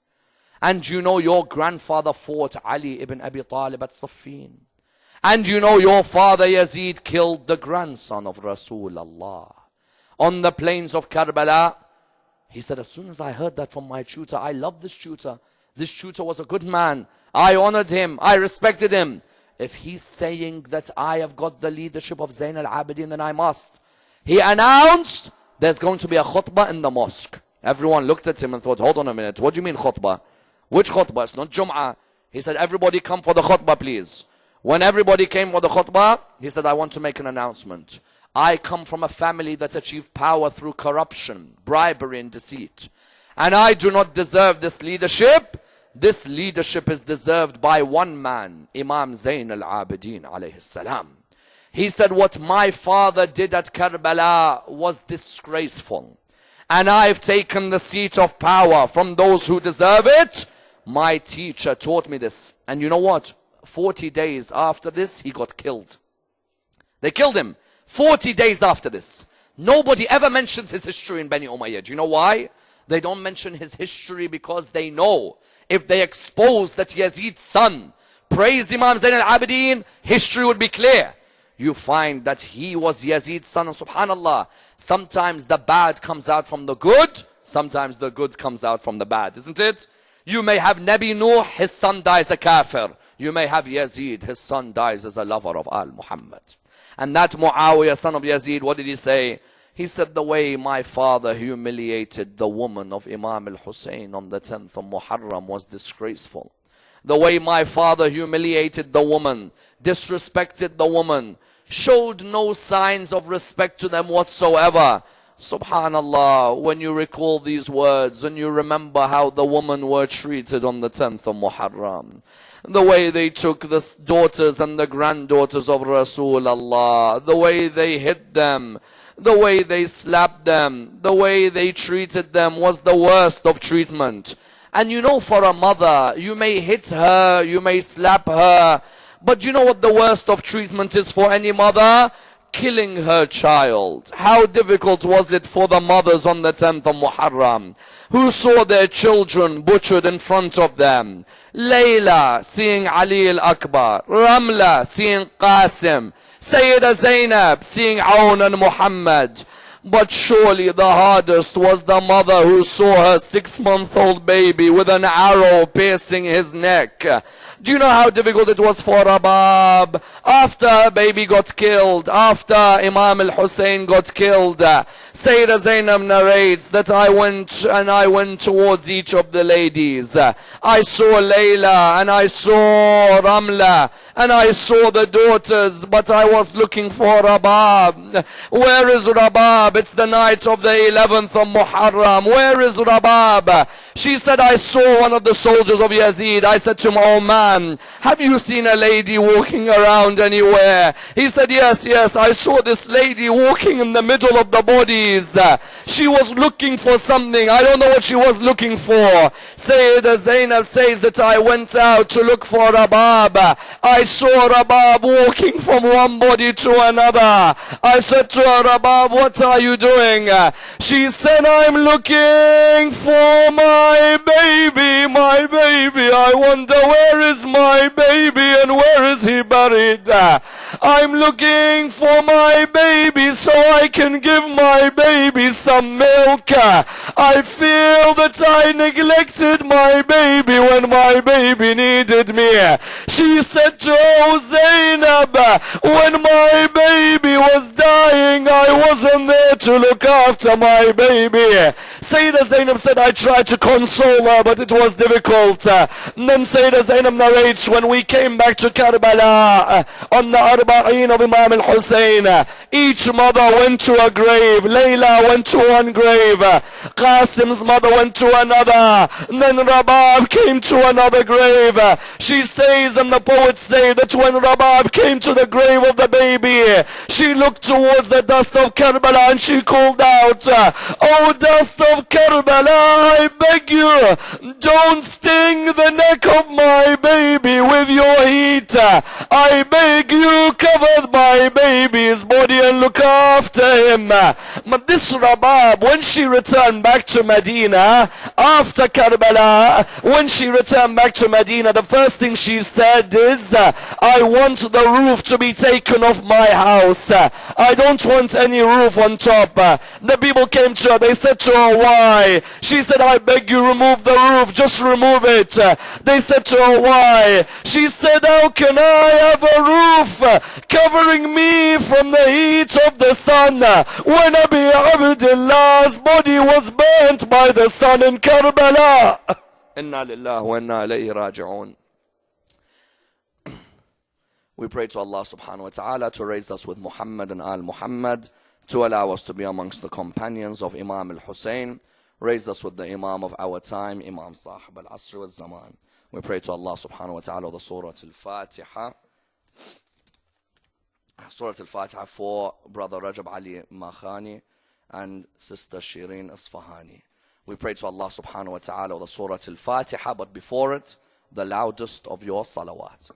And you know your grandfather fought Ali ibn Abi Talib at Siffin. And you know your father Yazid killed the grandson of Rasulullah on the plains of Karbala. He said, as soon as I heard that from my tutor, I loved this tutor. This tutor was a good man. I honored him. I respected him. If he's saying that I have got the leadership of Zain al-Abidin, then I must. He announced there's going to be a khutbah in the mosque. Everyone looked at him and thought, hold on a minute. What do you mean khutbah? Which khutbah? It's not Jum'ah. He said, everybody come for the khutbah, please. When everybody came for the khutbah, he said, I want to make an announcement. I come from a family that achieved power through corruption, bribery and deceit. And I do not deserve this leadership. This leadership is deserved by one man, Imam Zain al-Abidin alayhi salam. He said, what my father did at Karbala was disgraceful. And I've taken the seat of power from those who deserve it. My teacher taught me this. And you know what? 40 days after this, he got killed. They killed him 40 days after this. Nobody ever mentions his history in Bani Umayyah. Do you know why? They don't mention his history because they know if they expose that Yazid's son praised Imam Zain al-Abidin, history would be clear. You find that he was Yazid's son, and subhanallah, sometimes the bad comes out from the good, sometimes the good comes out from the bad, isn't it? You may have Nabi Nuh, his son dies a kafir. You may have Yazid, his son dies as a lover of Al-Muhammad. And that Muawiyah, son of Yazid, what did he say? He said, the way my father humiliated the woman of Imam al-Hussein on the 10th of Muharram was disgraceful. The way my father humiliated the woman, disrespected the woman, showed no signs of respect to them whatsoever. Subhanallah, when you recall these words and you remember how the women were treated on the 10th of Muharram, the way they took the daughters and the granddaughters of Rasulullah, the way they hit them, the way they slapped them, the way they treated them was the worst of treatment. And you know, for a mother, you may hit her, you may slap her, but you know what the worst of treatment is for any mother? Killing her child. How difficult was it for the mothers on the 10th of Muharram who saw their children butchered in front of them? Layla seeing Ali al-Akbar, Ramla seeing Qasim, Sayyida Zainab seeing Aun and Muhammad. But surely the hardest was the mother who saw her 6-month-old baby with an arrow piercing his neck. Do you know how difficult it was for Rabab? After her baby got killed, after Imam al-Hussein got killed, Sayyida Zainab narrates that I went towards each of the ladies. I saw Layla and I saw Ramla and I saw the daughters, but I was looking for Rabab. Where is Rabab? It's the night of the 11th of Muharram. Where is Rabab? She said, I saw one of the soldiers of Yazid. I said to him, oh man, have you seen a lady walking around anywhere? He said, yes, I saw this lady walking in the middle of the bodies. She was looking for something. I don't know what she was looking for. Sayyida Zainab says that I went out to look for Rabab. I saw Rabab walking from one body to another. I said to her, Rabab, what are you doing? She said, I'm looking for my baby, my baby. I wonder where is my baby and where is he buried? I'm looking for my baby so I can give my baby some milk. I feel that I neglected my baby when my baby needed me. She said to Zainab, when my baby was dying, I wasn't there to look after my baby. Sayyida Zainab said, I tried to console her, but it was difficult. And then Sayyida Zainab narrates, when we came back to Karbala on the Arba'een of Imam al-Hussein, each mother went to a grave. Layla went to one grave, Qasim's mother went to another, and then Rabab came to another grave. She says, and the poets say, that when Rabab came to the grave of the baby, she looked towards the dust of Karbala and she called out, oh dust of Karbala, I beg you, don't sting the neck of my baby with your heat. I beg you, cover my baby's body and look after him. But this Rabab, when she returned back to Medina, after Karbala, when she returned back to Medina, the first thing she said is, I want the roof to be taken off my house. I don't want any roof on top. The people came to her, they said to her, why? She said, I beg you, remove the roof, just remove it. They said to her, why? She said, how can I have a roof covering me from the heat of the sun when Abi Abdullah's body was burnt by the sun in Karbala? Inna lillahi wa inna ilayhi raji'un. We pray to Allah subhanahu wa ta'ala to raise us with Muhammad and Al Muhammad, to allow us to be amongst the companions of Imam al-Hussein. Raise us with the Imam of our time, Imam Sahib al-Asr wal-Zaman. We pray to Allah subhanahu wa ta'ala the Surah Al-Fatiha. Surah Al-Fatiha for Brother Rajab Ali Makhani and Sister Shireen Isfahani. We pray to Allah subhanahu wa ta'ala the Surah Al-Fatiha, but before it, the loudest of your salawat.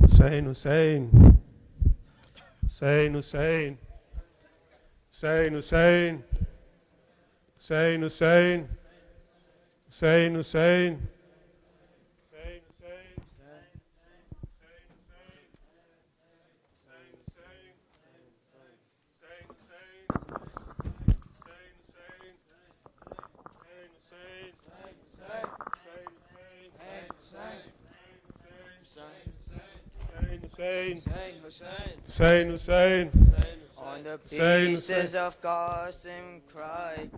Hussein, Hussein, Hussein, Hussein, Hussein, Hussein, Hussein, Hussein, Hussein, Hussein. Hussein, Hussein, Hussein, Hussein, on the Hussein, pieces of Qasim cried.